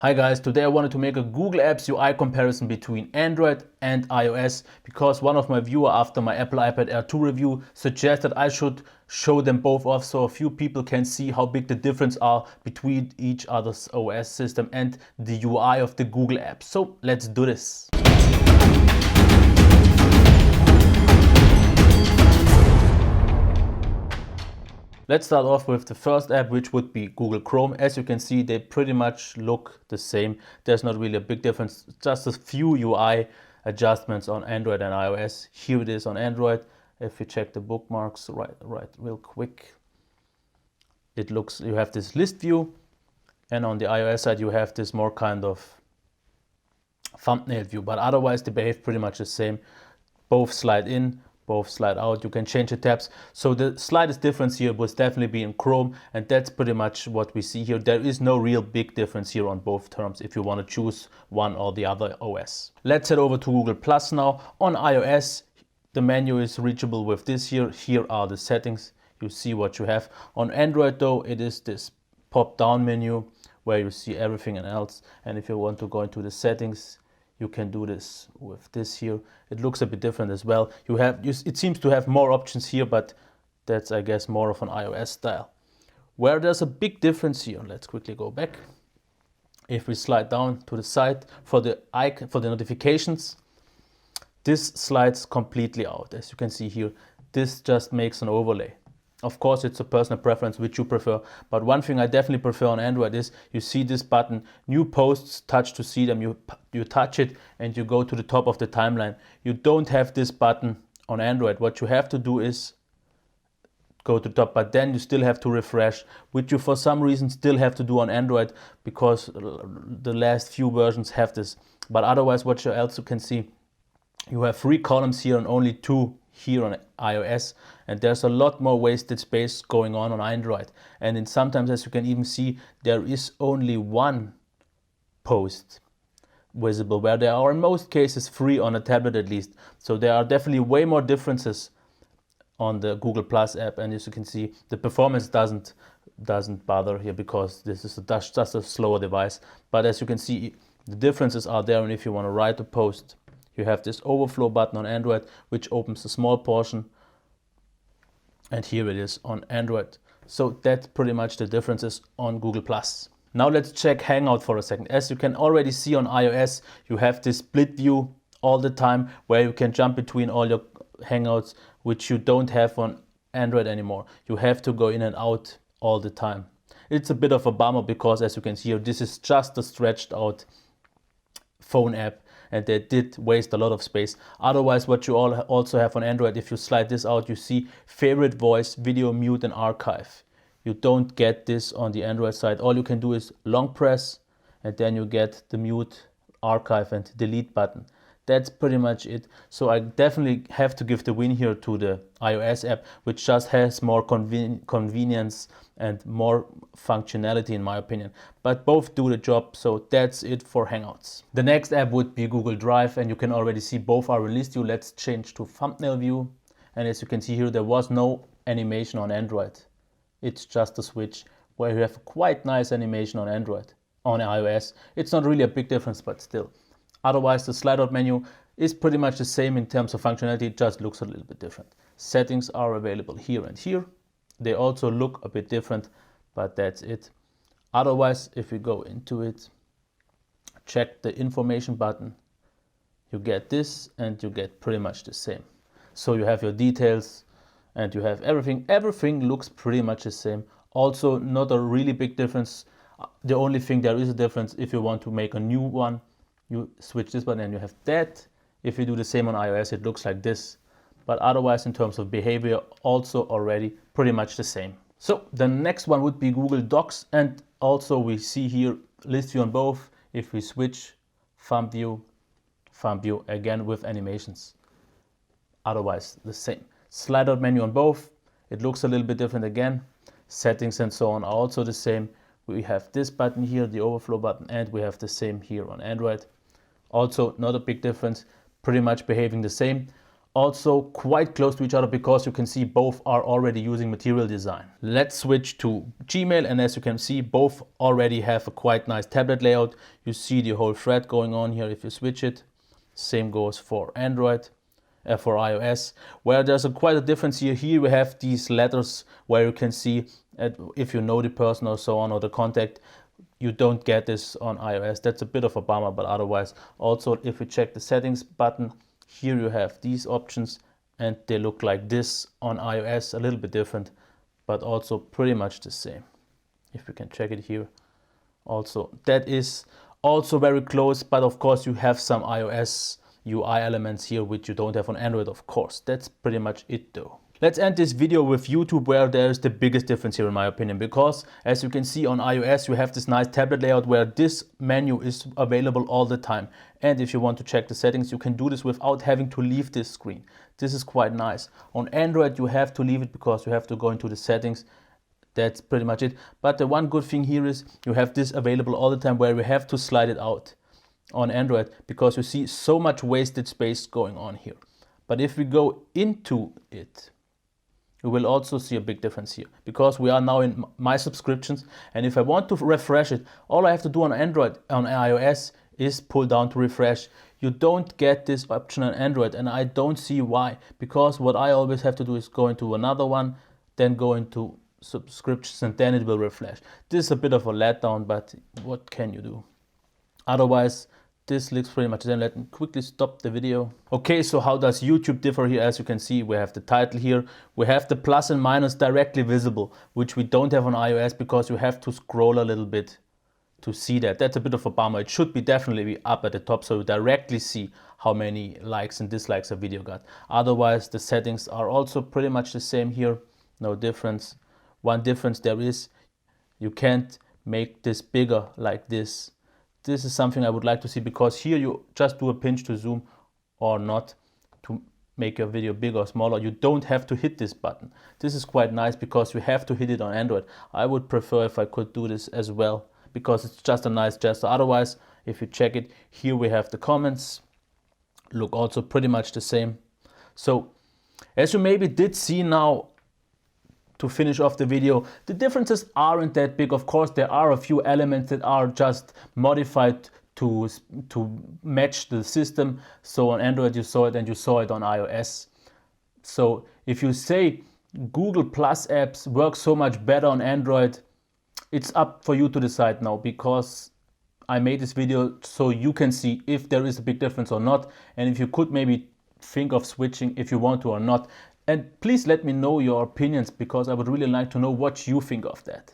Hi guys, today I wanted to make a Google Apps UI comparison between Android and iOS because one of my viewers after my Apple iPad Air 2 review suggested I should show them both off so a few people can see how big the difference are between each other's OS system and the UI of the Google Apps. So let's do this. Let's start off with the first app, which would be Google Chrome. As you can see, they pretty much look the same. There's not really a big difference, just a few UI adjustments on Android and iOS. Here it is on Android. If you check the bookmarks right real quick, it looks, you have this list view, and on the iOS side you have this more kind of thumbnail view, but otherwise they behave pretty much the same. Both slide in, both slide out. You can change the tabs. So the slightest difference here would definitely be in Chrome, and that's pretty much what we see here. There is no real big difference here on both terms if you want to choose one or the other OS. Let's head over to Google Plus now. On iOS, the menu is reachable with this here. Here are the settings. You see what you have. On Android though, it is this pop down menu where you see everything and else. And if you want to go into the settings, you can do this with this here. It looks a bit different as well. It seems to have more options here, but that's, I guess, more of an iOS style. Where there's a big difference here, let's quickly go back. If we slide down to the side for the icon, for the notifications, this slides completely out. As you can see here, this just makes an overlay. Of course, it's a personal preference which you prefer, but one thing I definitely prefer on Android is you see this button, new posts, touch to see them. You touch it and you go to the top of the timeline. You don't have this button on Android. What you have to do is go to the top, but then you still have to refresh, which you for some reason still have to do on Android because the last few versions have this. But otherwise, what else you can see, you have 3 columns here and only 2 here on iOS, and there's a lot more wasted space going on Android. And then sometimes, as you can even see, there is only 1 post visible, where there are in most cases 3 on a tablet at least. So there are definitely way more differences on the Google Plus app, and as you can see, the performance doesn't bother here because this is just a slower device. But as you can see, the differences are there, and if you want to write a post, you have this overflow button on Android, which opens a small portion, and here it is on Android. So that's pretty much the differences on Google Plus. Now let's check Hangout for a second. As you can already see on iOS, you have this split view all the time where you can jump between all your Hangouts, which you don't have on Android anymore. You have to go in and out all the time. It's a bit of a bummer because, as you can see here, this is just a stretched out phone app, and they did waste a lot of space. Otherwise, what you also have on Android, if you slide this out, you see favorite voice, video mute, and archive. You don't get this on the Android side. All you can do is long press, and then you get the mute, archive, and delete button. That's pretty much it. So I definitely have to give the win here to the iOS app, which just has more convenience and more functionality in my opinion. But both do the job, so that's it for Hangouts. The next app would be Google Drive, and you can already see both are released view. Let's change to thumbnail view. And as you can see here, there was no animation on Android. It's just a switch where you have quite nice animation on Android. On iOS, it's not really a big difference, but still. Otherwise, the slide out menu is pretty much the same in terms of functionality, it just looks a little bit different. Settings are available here and here. They also look a bit different, but that's it. Otherwise, if we go into it, check the information button, you get this and you get pretty much the same. So you have your details and you have everything. Everything looks pretty much the same. Also, not a really big difference. The only thing there is a difference, if you want to make a new one, you switch this button and you have that. If you do the same on iOS, it looks like this. But otherwise, in terms of behavior, also already pretty much the same. So the next one would be Google Docs, and also we see here list view on both. If we switch thumb view again with animations. Otherwise the same. Slide out menu on both. It looks a little bit different again. Settings and so on are also the same. We have this button here, the overflow button, and we have the same here on Android. Also not a big difference, pretty much behaving the same. also quite close to each other because you can see both are already using Material Design. Let's switch to Gmail, and as you can see, both already have a quite nice tablet layout. You see the whole thread going on here if you switch it. Same goes for Android, for iOS, where there's quite a difference here. Here we have these letters where you can see if you know the person or so on, or the contact. You don't get this on iOS. That's a bit of a bummer, but otherwise, also if we check the settings button, here you have these options and they look like this on iOS, a little bit different, but also pretty much the same. If we can check it here. Also, that is also very close, but of course you have some iOS UI elements here which you don't have on Android, of course. That's pretty much it though. Let's end this video with YouTube, where there's the biggest difference here in my opinion, because as you can see on iOS you have this nice tablet layout where this menu is available all the time, and if you want to check the settings you can do this without having to leave this screen. This is quite nice. On Android you have to leave it because you have to go into the settings. That's pretty much it. But the one good thing here is you have this available all the time, where you have to slide it out on Android because you see so much wasted space going on here. But if we go into it, you will also see a big difference here, because we are now in my subscriptions, and if I want to refresh it, all I have to do on Android, on iOS, is pull down to refresh. You don't get this option on Android, and I don't see why, because what I always have to do is go into another one, then go into subscriptions, and then it will refresh. This is a bit of a letdown, but what can you do? Otherwise, this looks pretty much then. Let me quickly stop the video. Okay, so how does YouTube differ here? As you can see, we have the title here. We have the plus and minus directly visible, which we don't have on iOS because you have to scroll a little bit to see that. That's a bit of a bummer. It should be definitely up at the top so you directly see how many likes and dislikes a video got. Otherwise, the settings are also pretty much the same here. No difference. One difference there is you can't make this bigger like this. This is something I would like to see, because here you just do a pinch to zoom or not to make your video bigger or smaller. You don't have to hit this button. This is quite nice because you have to hit it on Android. I would prefer if I could do this as well, because it's just a nice gesture. Otherwise, if you check it, here we have the comments. Look also pretty much the same. So as you maybe did see now, to finish off the video, the differences aren't that big. Of course, there are a few elements that are just modified to match the system. So on Android you saw it, and you saw it on iOS. So if you say Google Plus apps work so much better on Android, it's up for you to decide now, because I made this video so you can see if there is a big difference or not, and if you could maybe think of switching if you want to or not. And please let me know your opinions, because I would really like to know what you think of that.